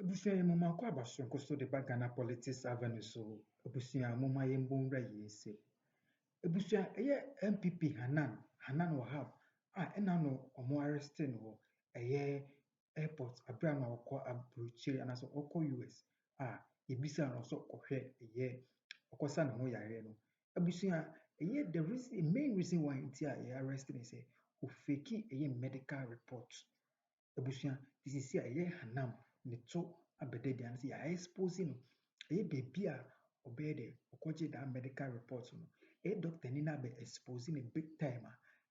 Abusua mama kwa abaso nkoso de bagana politics avenue so abusua mama yembo nra yese. Abusua NPP Hanan Wahab ena no omo arrest no airport abra na okọ abrochire anaso okọ US ebisa no so kohwe okosa na ho yare no. Abusua the main reason why intia arrest me say o fake medical report. Abusua this is Hanam ne to abede and say I expose no baby obede okoje that medical report no doctor ni na be exposing a big time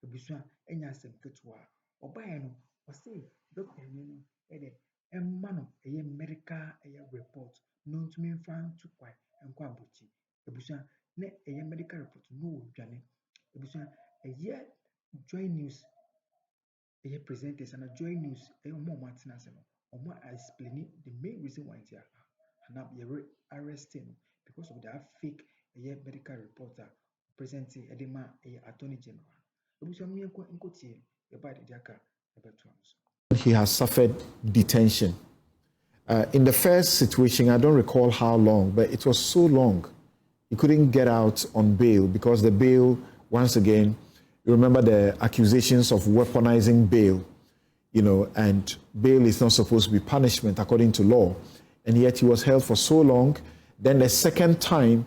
abusua enya asem ketua obaye no o say doctor ni no emma no medical report no to me fan to kwai enko abuchi abusua ne medical report no dwane abusua join news presenters and join news more Martinez or more explaining the main reason why they are arresting because of that fake medical reporter presenting edema attorney general. He has suffered detention. In the first situation, I don't recall how long, but it was so long. He couldn't get out on bail because the bail, once again, you remember the accusations of weaponizing bail, and bail is not supposed to be punishment according to law. And yet he was held for so long. Then the second time,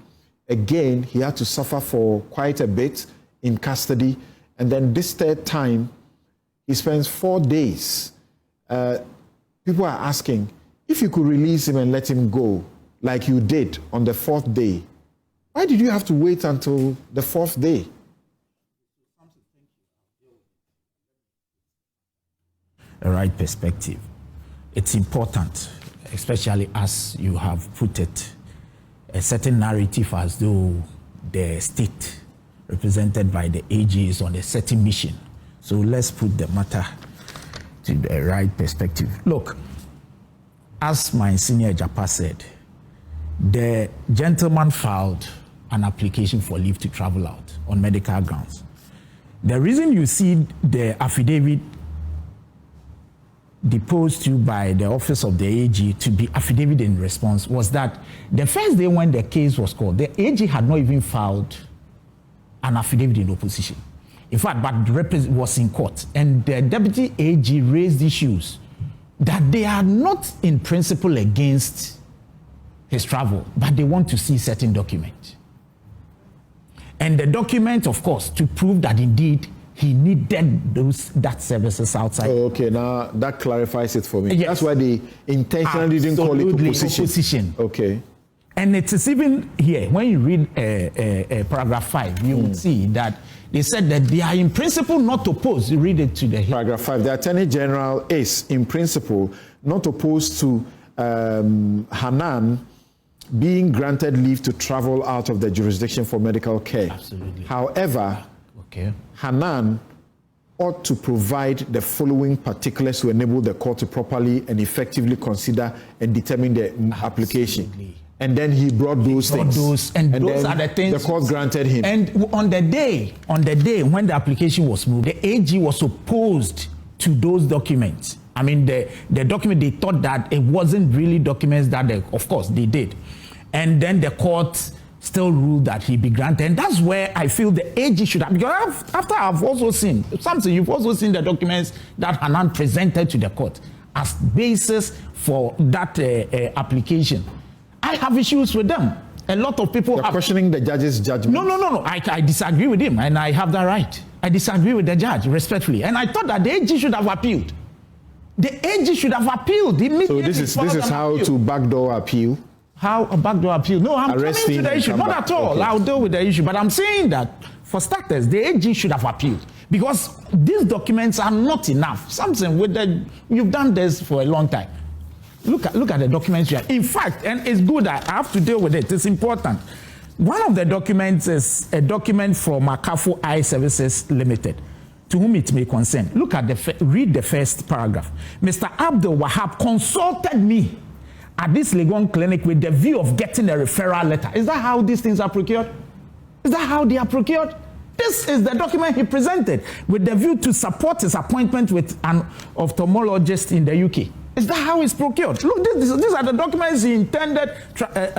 again, he had to suffer for quite a bit in custody. And then this third time, he spends 4 days. People are asking, if you could release him and let him go, like you did on the 4th day, why did you have to wait until the 4th day? A right perspective. It's important, especially as you have put it, a certain narrative as though the state represented by the AG is on a certain mission. So let's put the matter to the right perspective. Look, as my senior Japa said, the gentleman filed an application for leave to travel out on medical grounds. The reason you see the affidavit deposed to by the office of the AG to be affidavit in response was that the first day when the case was called, the AG had not even filed an affidavit in opposition. In fact, but the was in court, and the deputy AG raised issues that they are not in principle against his travel, but they want to see certain documents. And the document, of course, to prove that indeed he needed that services outside. Oh, okay, now that clarifies it for me. Yes. That's why they intentionally didn't call it opposition. Okay. And it is even here, when you read paragraph 5, you will see that they said that they are in principle not opposed. You read it to the paragraph 5. The Attorney General is in principle not opposed to Hanan being granted leave to travel out of the jurisdiction for medical care. Absolutely. However, Hanan ought to provide the following particulars to enable the court to properly and effectively consider and determine the application. And then he brought those things. Those are the things the court granted him. And on the day when the application was moved, the AG was opposed to those documents. I mean, the document, they thought that it wasn't really documents that of course they did. And then the court still ruled that he be granted. And that's where I feel the AG should have, because after I've also seen, something, you've also seen the documents that Hanan presented to the court as basis for that application. I have issues with them. A lot of people are questioning the judge's judgment. No. I disagree with him, and I have that right. I disagree with the judge, respectfully. And I thought that the AG should have appealed. The AG should have appealed immediately. So this is how to backdoor appeal? How a backdoor appeal? No, I'm coming to the issue. Not at all. Okay. I'll deal with the issue. But I'm saying that, for starters, the AG should have appealed. Because these documents are not enough. Something with you've done this for a long time. Look at the documents you have. In fact, and it's good that I have to deal with it. It's important. One of the documents is a document from Makafo Eye Services Limited, to whom it may concern. Read the first paragraph. Mr. Abdul Wahab consulted me at this Legon clinic with the view of getting a referral letter. Is that how these things are procured? Is that how they are procured? This is the document he presented with the view to support his appointment with an ophthalmologist in the UK. Is that how it's procured? Look, these are the documents he intended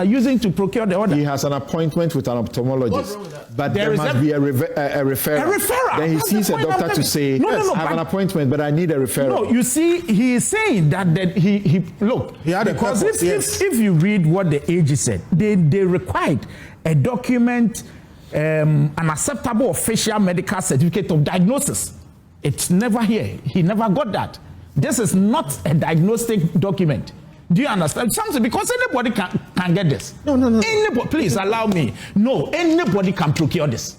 using to procure the order. He has an appointment with an ophthalmologist, but there must be a referral. A referral. Then he sees a doctor to say, yes, I have an appointment, but I need a referral. No, you see, he is saying that he look, he had because a purpose, if you read what the AG said, they required a document, an acceptable official medical certificate of diagnosis. It's never here. He never got that. This is not a diagnostic document. Do you understand? Something, because anybody can get this. No. Anybody, please allow me. No, anybody can procure this.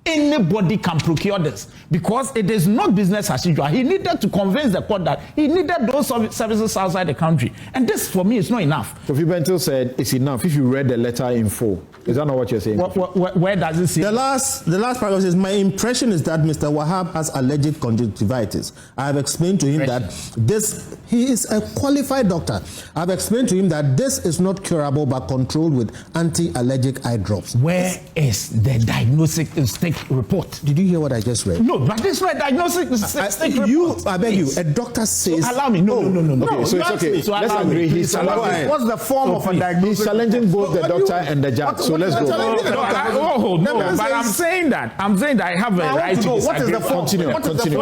Anybody can procure this because it is not business as usual. He needed to convince the court that he needed those services outside the country. And this, for me, is not enough. Kofi Bentil said it's enough if you read the letter in full. Is that not what you're saying? Where does it say? The last paragraph says, my impression is that Mr. Wahab has allergic conjunctivitis. I have explained to him that he is a qualified doctor. I have explained to him that this is not curable but controlled with anti-allergic eye drops. Where is the diagnostic report? Did you hear what I just read? No, but this is not a diagnostic report. I beg you, a doctor says... So allow me. No. Okay, so it's okay. So let's agree. What's the form of a diagnosis? He's challenging both the doctor and the judge. So let's go. But I'm saying that I have a right to disagree. What is the form? Continue. So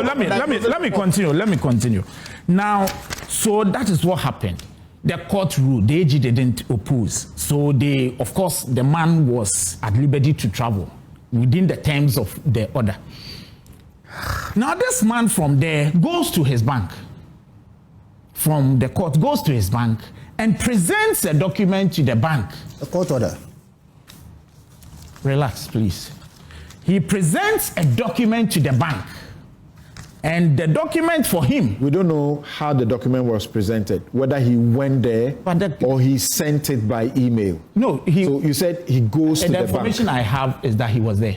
let me continue. Now, so that is what happened. The court ruled. The AG didn't oppose. So of course, the man was at liberty to travel within the terms of the order. Now, this man from there goes to his bank. From the court, goes to his bank and presents a document to the bank. A court order. Relax, please. He presents a document to the bank. And the document for him... We don't know how the document was presented, whether he went there or he sent it by email. No, so you said he goes to the bank. The information I have is that he was there.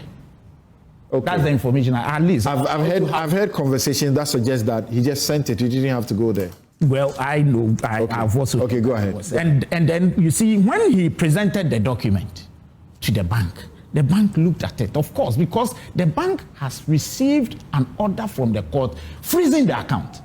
Okay. That's the information, at least. I've heard conversations that suggest that he just sent it. You didn't have to go there. Well, I know. I've also... Okay, go ahead. And then, you see, when he presented the document to the bank looked at it, of course, because the bank has received an order from the court freezing the account.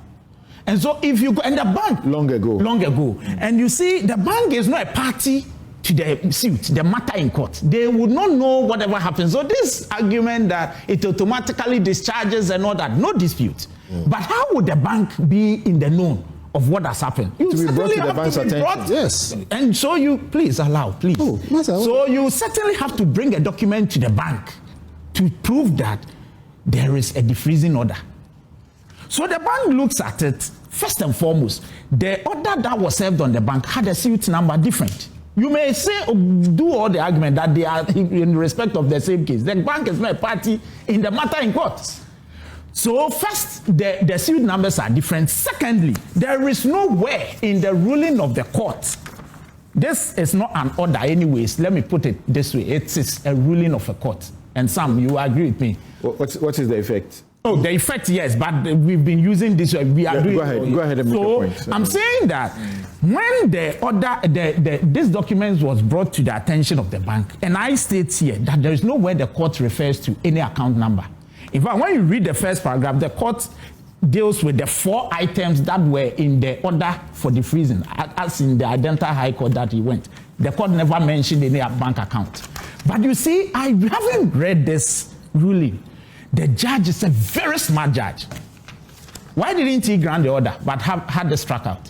And so if you go, and the bank... Long ago. And you see, the bank is not a party to the suit, the matter in court. They would not know whatever happens. So this argument that it automatically discharges and all that, no dispute. But how would the bank be in the know of what has happened? You to be brought to the bank's attention. Yes. And so you, please allow, please. Oh, so you certainly have to bring a document to the bank to prove that there is a defreezing order. So the bank looks at it, first and foremost, the order that was served on the bank had a suit number different. You may say, do all the argument that they are in respect of the same case. The bank is not a party in the matter in court. So first, the suit numbers are different. Secondly, there is nowhere in the ruling of the court. This is not an order anyways. Let me put it this way. It is a ruling of a court. And Sam, you agree with me? What is the effect? Oh, the effect, yes, but we've been using this. We are doing. Go ahead and make your point. I'm saying that when the order, this document was brought to the attention of the bank, and I state here that there is nowhere the court refers to any account number. In fact, when you read the first paragraph, the court deals with the 4 items that were in the order for the freezing, as in the Identity High Court that he went. The court never mentioned any bank account. But you see, I haven't read this ruling. The judge is a very smart judge. Why didn't he grant the order but had this struck out?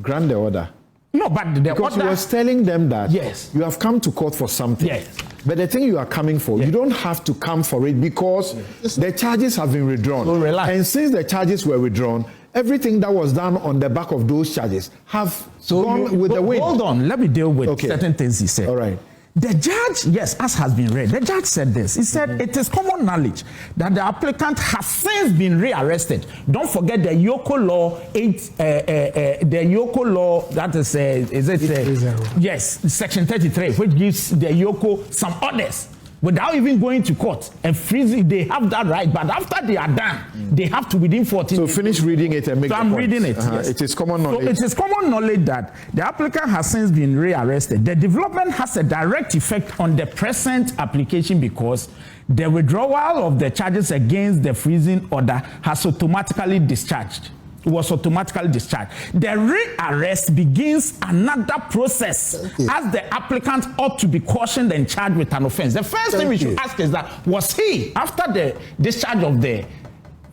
Grant the order? No, but the because order... he was telling them that yes, you have come to court for something. Yes. But the thing you are coming for, you don't have to come for it because the charges have been withdrawn. So relax. And since the charges were withdrawn, everything that was done on the back of those charges have gone with the wind. Hold on, let me deal with certain things he said. All right. The judge, yes, as has been read, the judge said this. He said it is common knowledge that the applicant has since been rearrested. Don't forget the Yoko law, the Yoko law, that is it? Yes, section 33, which gives the Yoko some orders without even going to court and freezing. They have that right, but after they are done, they have to within 14 days. So finish reading it and make the point. I'm reading it. Yes. It is common knowledge. So it is common knowledge that the applicant has since been rearrested. The development has a direct effect on the present application because the withdrawal of the charges against the freezing order has automatically discharged. was automatically discharged. The rearrest begins another process as the applicant ought to be cautioned and charged with an offense. The first thing we should ask is that, was he, after the discharge of the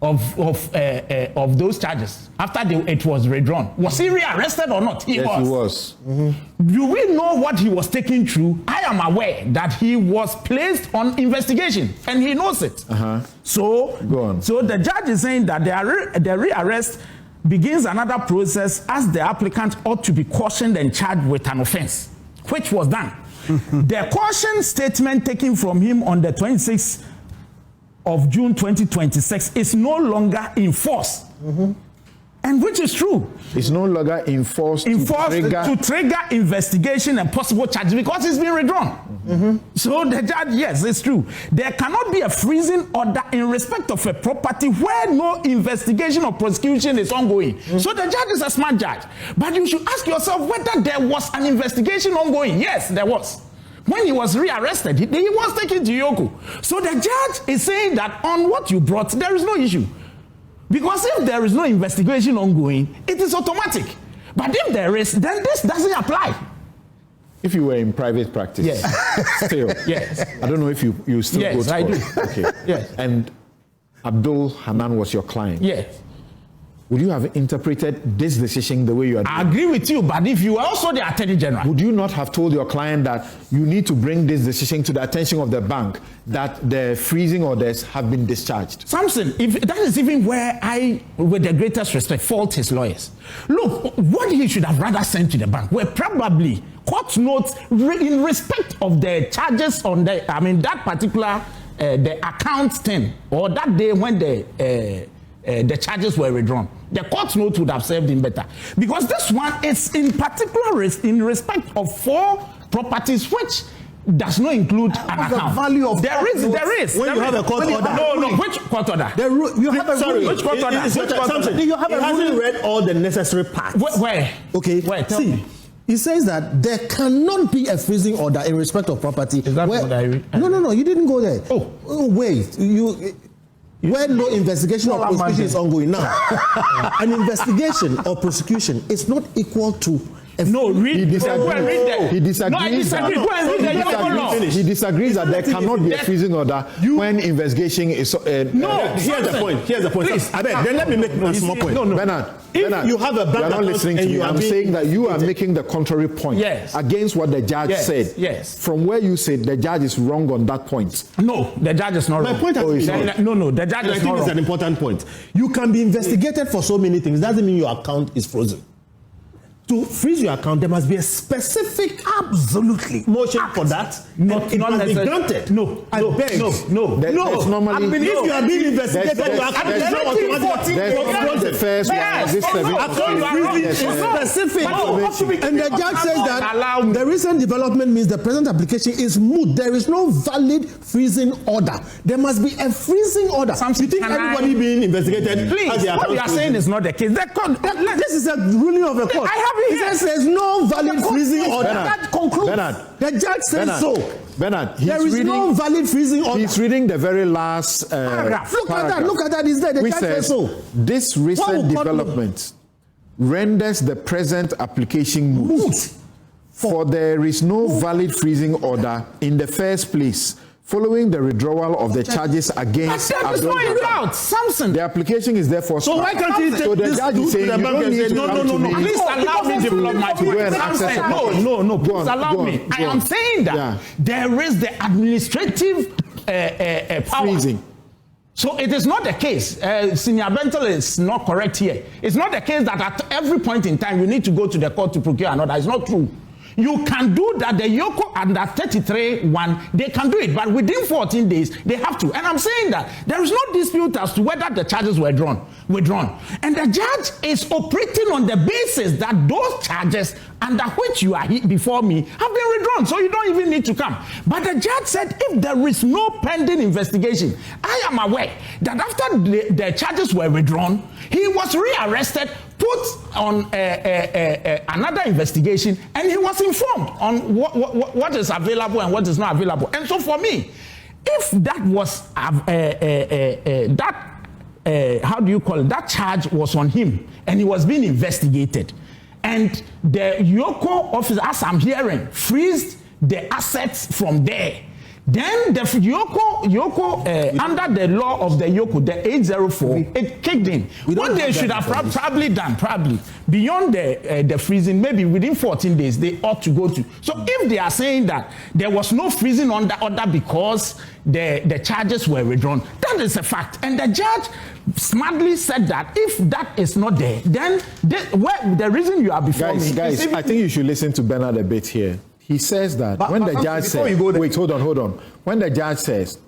of those charges, after it was withdrawn, was he rearrested or not? Yes, he was. Do we know what he was taken through? I am aware that he was placed on investigation, and he knows it. So, so the judge is saying that the rearrest begins another process as the applicant ought to be cautioned and charged with an offense, which was done. The caution statement taken from him on the 26th of June 2026 is no longer in force. And which is true. It's no longer enforced to trigger investigation and possible charges because it's been withdrawn. So the judge, yes, it's true. There cannot be a freezing order in respect of a property where no investigation or prosecution is ongoing. So the judge is a smart judge. But you should ask yourself whether there was an investigation ongoing. Yes, there was. When he was rearrested, he was taken to Yoko. So the judge is saying that on what you brought, there is no issue. Because if there is no investigation ongoing, it is automatic. But if there is, then this doesn't apply. If you were in private practice, yes. Still, yes. I don't know if you still go to Yes, I do. Okay. Yes. And Abdul Hanan was your client. Yes. Would you have interpreted this decision the way you are doing? I agree with you, but if you are also the Attorney General, would you not have told your client that you need to bring this decision to the attention of the bank, that the freezing orders have been discharged? Samson, if that is even where I, with the greatest respect, fault his lawyers. Look, what he should have rather sent to the bank were probably court notes in respect of the charges on the, that particular, the account thing, or that day when the charges were withdrawn. The court note would have served him better. Because this one is in particular in respect of 4 properties which does not include an account. The value of there is. When you have a court order. No. Which court order? You have a Sorry, ruling. which court order? You have a hasn't read all the necessary parts. Where? Okay. Where? Tell me. He says that there cannot be a freezing order in respect of property. Is that what I read? No, you didn't go there. Oh wait. When no investigation or prosecution is ongoing now, an investigation or prosecution is not equal to. He disagrees. He disagrees. No, I disagree. Go and read He disagrees that there cannot be a freezing order when investigation is. No, here's the point. Please, then let me make one small point. No. Bernard, you have a bank you are not listening to me. I'm saying that you are making the contrary point against what the judge said. Yes. From where you said the judge is wrong on that point. No, the judge is not wrong. My point is no, the judge is not wrong. I think it's an important point. You can be investigated for so many things. Doesn't mean your account is frozen. To freeze your account, there must be a specific motion for that. Not be granted. No. That's normally. If you are being investigated, your account is not automatically the first one. This freezing is specific. And the judge says that the recent development means the present application is moot. There is no valid freezing order. There must be a freezing order. You think everybody being investigated? Please, what you are saying is not the case. This is a ruling of the court. He says there's no valid freezing order. That concludes. The judge says so. Bernard, there is no valid freezing order. He's reading the very last paragraph. Look at that. Is there? The judge says so. This recent development renders the present application moot. For there is no valid freezing order in the first place following the withdrawal of the charges against Abdul Hanan. Samson. The application is therefore so why can't he take this to the bank and say no. Please allow me to develop my point. No. Please allow me. I am saying that there is the administrative power. Freezing. So it is not the case. Senior Bentel is not correct here. It's not the case that at every point in time you need to go to the court to procure an order. It's not true. You can do that. The Yoko under 33(1), they can do it, but within 14 days they have to. And I'm saying that there is no dispute as to whether the charges were withdrawn. And the judge is operating on the basis that those charges under which you are before me have been withdrawn, so you don't even need to come. But the judge said if there is no pending investigation, I am aware that after the charges were withdrawn, he was rearrested, put on another investigation, and he was informed on what is available and what is not available. And so for me, if that was how do you call it? That charge was on him, and he was being investigated. And the Yoko officer, as I'm hearing, freezed the assets from there. Then the Yoko, under the law of the Yoko, the 804, it kicked in. What they should have probably done, beyond the freezing, maybe within 14 days, they ought to go to. So if they are saying that there was no freezing on the order because the charges were withdrawn, that is a fact. And the judge smartly said that if that is not there, then the reason you are before me... Guys, I think you should listen to Bernard a bit here. He says that when the judge says, wait, hold on. When the judge says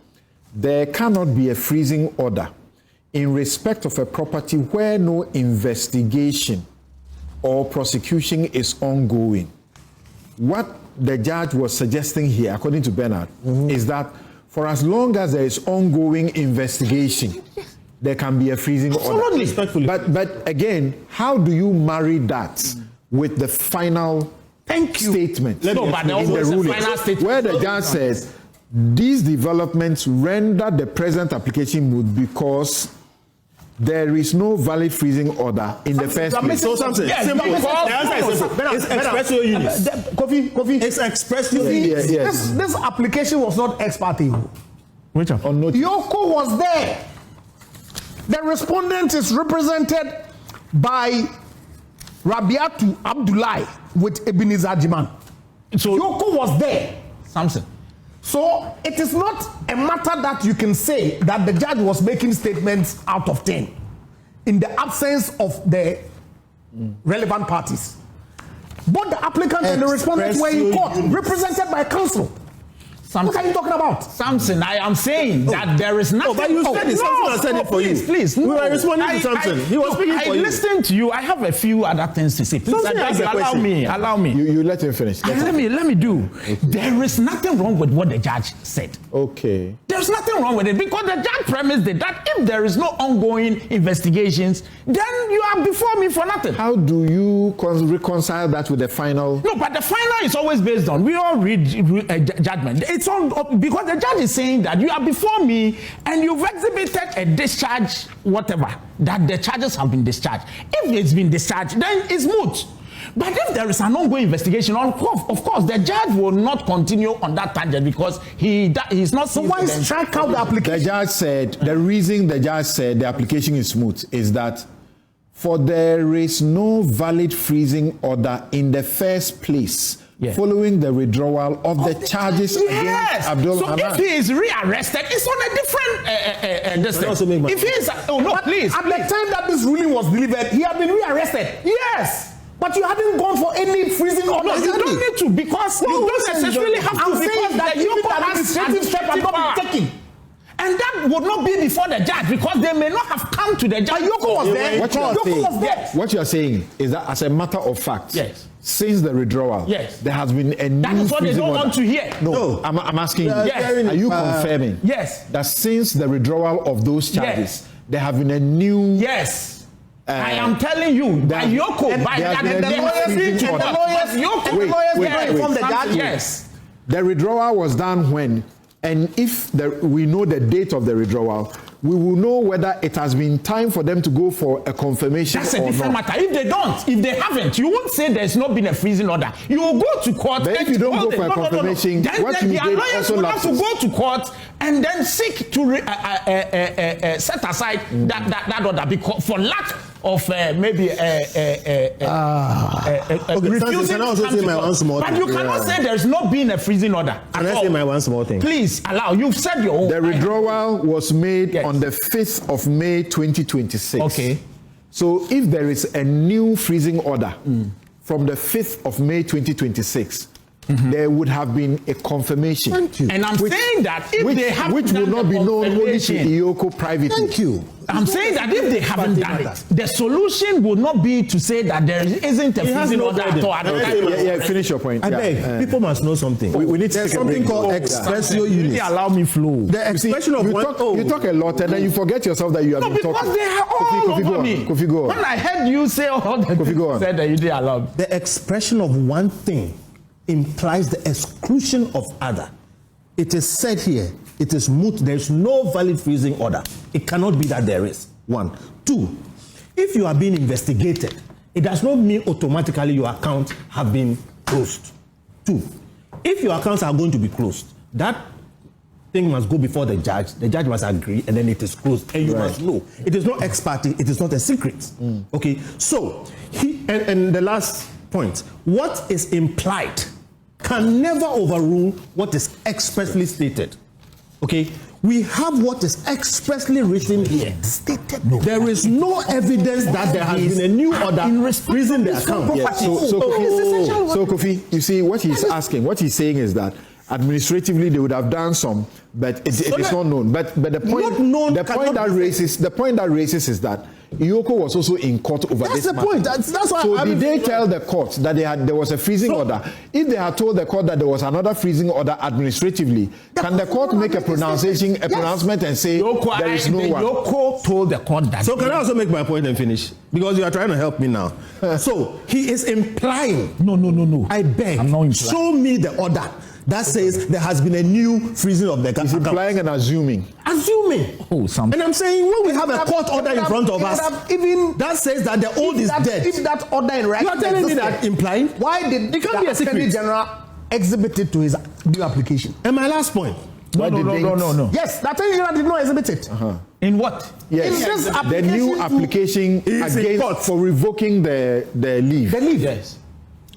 there cannot be a freezing order in respect of a property where no investigation or prosecution is ongoing, what the judge was suggesting here, according to Bernard, is that for as long as there is ongoing investigation, there can be a freezing order. Respectfully. But again, how do you marry that with the final statement in the ruling, where the judge says these developments render the present application moot because there is no valid freezing order in the first place? So something simple. It's expressio units. Kofi, It's expressio units. Yes. this application was not ex parte. Which one? Yoko was there. The respondent is represented by Rabiatu Abdullahi with Ebenezer Jiman. So Yoko was there. Samson. So it is not a matter that you can say that the judge was making statements out of 10 in the absence of the relevant parties. Both the applicant and the respondent were in court, represented by counsel. What are you talking about? Samson, I am saying that there is nothing. But you said it. Samson said it for you. Please. We were responding to Samson. He was speaking for you. I listened to you. I have a few other things to say. Please, allow me. You let him finish. Let me do. Okay. There is nothing wrong with what the judge said. Okay. There's nothing wrong with it because the judge premised it that if there is no ongoing investigations, then you are before me for nothing. How do you reconcile that with the final? No, but the final is always based on, we all read judgment. It's on, because the judge is saying that you are before me and you've exhibited a discharge, whatever, that the charges have been discharged. If it's been discharged, then it's moot. But if there is an ongoing investigation, of course, the judge will not continue on that tangent because he's not. So why strike out the application? The judge said the reason the judge said the application is moot is that for there is no valid freezing order in the first place. Yeah. Following the withdrawal of the charges against Abdul So Hanan. if he is rearrested, it's on a different if he is please. At the time that this ruling was delivered, he had been rearrested. Yes. But you hadn't gone for any freezing order. No, you don't need to because you don't necessarily have to. I'm saying that even the administrative step has not been taken. And that would not be before the judge because they may not have come to the judge. Yoko was there. What you are saying is that as a matter of fact, yes, since the withdrawal, yes, there has been a new. That is what they don't want to hear. No. I'm asking you. Yes. Are you confirming? Yes. That since the withdrawal of those charges, yes, there have been a new. Yes. I am telling you, by Yoko, by the lawyers, yes. The withdrawal was done when, and if we know the date of the withdrawal, we will know whether it has been time for them to go for a confirmation or not. That's a different matter. If they haven't, you won't say there's not been a freezing order. You will go to court. But if you don't go for a confirmation, then the lawyers will have to go to court and then seek to set aside that order because for lack of maybe refusing. Can I also say my one small but thing? you cannot say there's not been a freezing order. Can I say my one small thing? Please allow. You've said your own. The withdrawal was made on the 5th of May 2026. Okay. So if there is a new freezing order from the 5th of May 2026, there would have been a confirmation. Thank you. And I'm saying that if they haven't which will not be known only to Yoko privately. Thank you. I'm saying that if they haven't done it, the solution would not be to say that there isn't a freezing order at all. Finish your point. I beg, people must know something. We need to There's something called expressio units. Allow me flow. The expression of you talk a lot and then you forget yourself that you have been talking. Because they are all over me. Kofi, go on. When I heard you say all that, you said that you didn't allow me. The expression of one thing implies the exclusion of other. It is said here, it is moot. There is no valid freezing order. It cannot be that there is. One. Two, if you are being investigated, it does not mean automatically your accounts have been closed. Two, if your accounts are going to be closed, that thing must go before the judge must agree, and then it is closed, and you must know. It is not ex parte, it is not a secret. Okay, so, and the last point, what is implied can never overrule what is expressly stated. Okay, we have what is expressly written here. Stated. No. There is no evidence that there has been a new order freezing the account. Yeah, so Kofi, you see what he's asking, what he's saying is that administratively they would have done some, but it is not known. But the point that raises is that Iyoko was also in court over this matter. That's the point. That's why. So did they tell the court that there was a freezing order? If they had told the court that there was another freezing order administratively, can the court make a pronouncement and say there is no one? Iyoko told the court that. So can I also make my point and finish? Because you are trying to help me now. So he is implying. No. I beg. I'm not implying. Show me the order that says there has been a new freezing of the account. He's implying and assuming. And I'm saying when we have a court order in front of us, even that says that the old is dead. If that order in writing, you are telling me that implying? Why did the Attorney General exhibit it to his new application? And my last point. No. Yes, the Attorney General did not exhibit it. In what? Yes, the new application against for revoking the leave. The leave. Yes.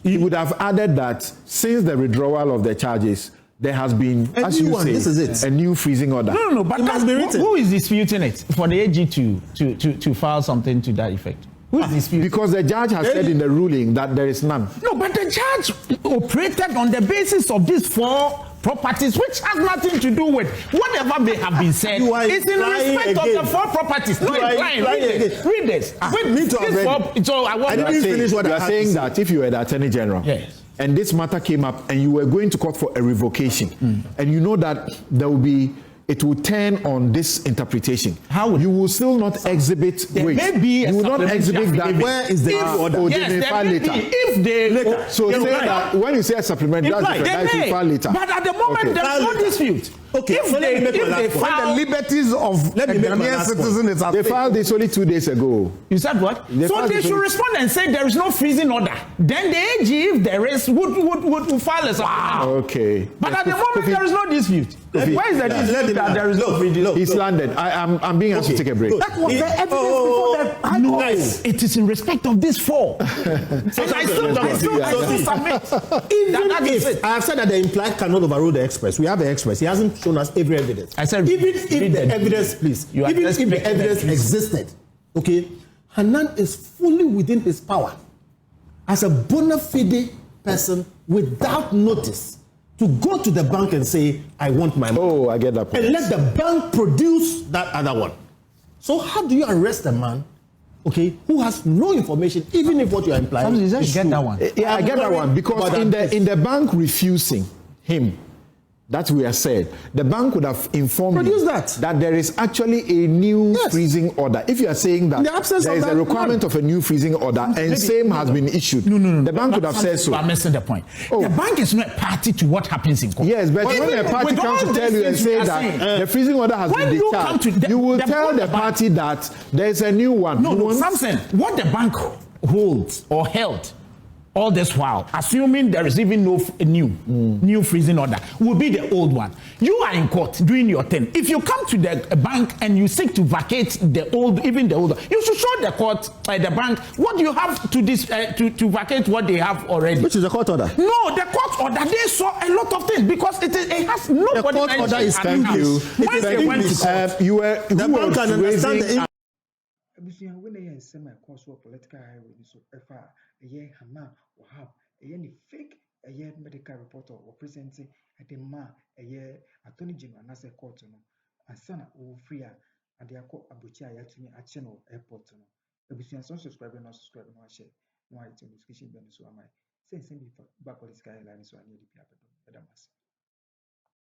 He would have added that since the withdrawal of the charges, there has been, as you say, a new freezing order. No, but who is disputing it for the AG to file something to that effect? Who is disputing? Because the judge has said in the ruling that there is none. No, but the judge operated on the basis of these 4 properties, which has nothing to do with whatever may have been said. It's in respect of the 4 properties. No, read this. So I didn't finish what I had to say. You are saying that if you were the Attorney General, yes, and this matter came up and you were going to court for a revocation, and you know that there will be, it will turn on this interpretation. How would you will still not exhibit? Wait, you will not exhibit that. Where is the order? Yes, there may be. If they later. So say that when you say a supplement, that's different. That is file later. But at the moment, there's no dispute. Okay, if they file the liberties of a Ghanaian citizen, they filed this only 2 days ago. You said what? So they should respond and say there is no freezing order. Then the AG, if there is, would file a supplement. Okay. But at the moment, there is no dispute. Where is the dispute that there is no freezing? He's landed. I'm being asked to take a break. That was the evidence before the No, it is in respect of these 4. And I still submit. Even if I have said that the implied cannot overrule the express, we have the express. He hasn't shown us every evidence. I said, even if the evidence, please, even if the evidence existed, okay, Hanan is fully within his power as a bona fide person without notice to go to the bank and say, I want my money. Oh, I get that point. And let the bank produce that other one. So how do you arrest a man, okay, who has no information, even if what you are implying is true? Get that one. Yeah, I get that one, because in the bank refusing him, that we have said, the bank would have informed you that there is actually a new freezing order. If you are saying that there is a requirement of a new freezing order and same has been issued, the bank would have said so. I'm missing the point. The bank is not party to what happens in court. Yes, but when a party comes to tell you and say that the freezing order has been discharged, you will tell the party that there is a new one. No, Samson, what the bank holds or held all this while, assuming there is even no new freezing order, will be the old one. You are in court doing your thing. If you come to the bank and you seek to vacate the old, even the older, you should show the court, the bank, what you have to vacate what they have already. Which is the court order? No, the court order, they saw a lot of things because it has nobody. The court order is thank you. When they went to court, you were the bank can understand the Abusia when they nsɛm a ɛkɔ so political highway so ɛfa ɛyɛ Hanan Wahab ɛyɛ ne fake ɛyɛ medical reporter or presenting ɛde ma ɛyɛ attorney general anase court no ansana wo free a ade akɔ abochi a yɛatumi akyɛ no airport no abusia so subscribe no ahyɛ no ayɛ notification bell so am I say bi ba political highway so ani de bi abedo